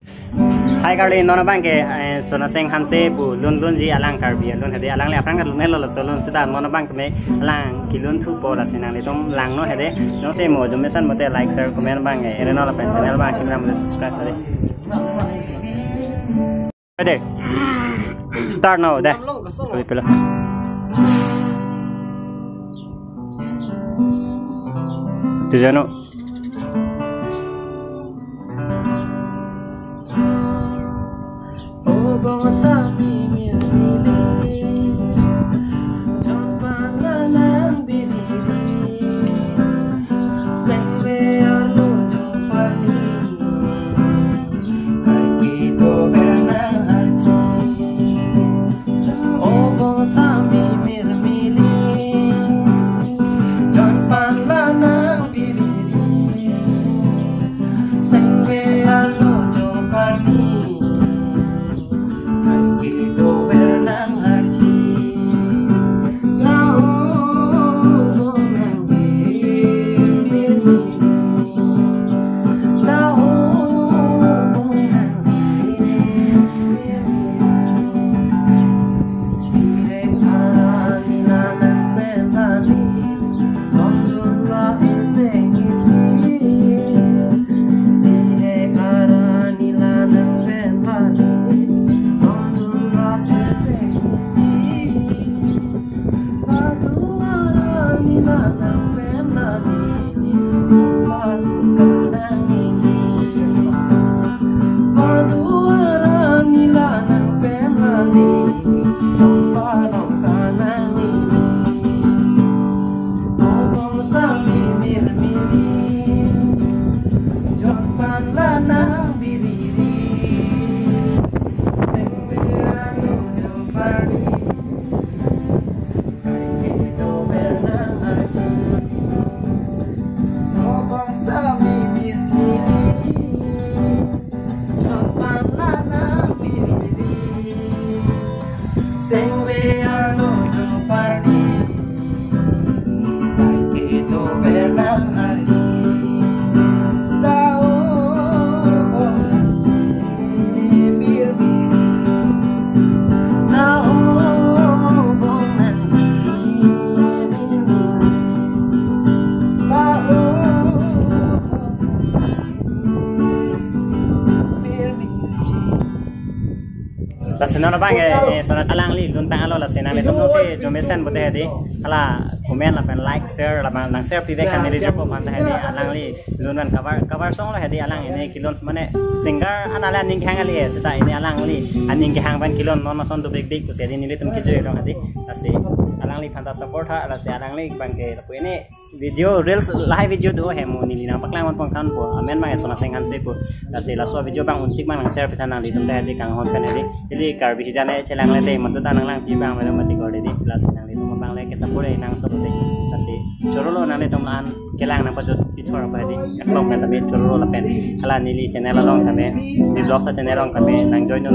Hai kali nona bangke sona seng hanse bu lun ji alang karbi lun hede alang le aprang lun helo lun sudah nona bangke me alang kilun thu pola senang le tom lang no hede no se mo jom mesan mote like share comment bangke ere no la pen channel bang kimra mo subscribe hede hede start now deh pelo tu jano Senang bang sona salang li luntang alo la senang le tom no se jomesan bote hedi ala comment la pen like share la bang share pibe kan ni jopo pan hedi alang li lunan cover song la hedi alang ini kilon mane singer anala ning hang ali seta ini alang li aning ke hang ban kilon non son to big ko se ni le tum kijo lo hedi ase alang li phanta support ha ala se alang li bang ke ko ini video reels live video do hemu ni lina paklang mon pong kan po amen bang sona seng han se ko ase la so video bang untik mang share pitana li tum hedi kang hon kan hedi jadi karbi hijane chelang le te mantu tanang lang pi bang melo mati gorde di kelas nang itu bang le ke sapure nang sapute tasi chorolo nang le tomlan kelang nang pajut pichor ba di aklong kan tabe chorolo la pen ala nili channel long kame di blog sa channel long kame nang join no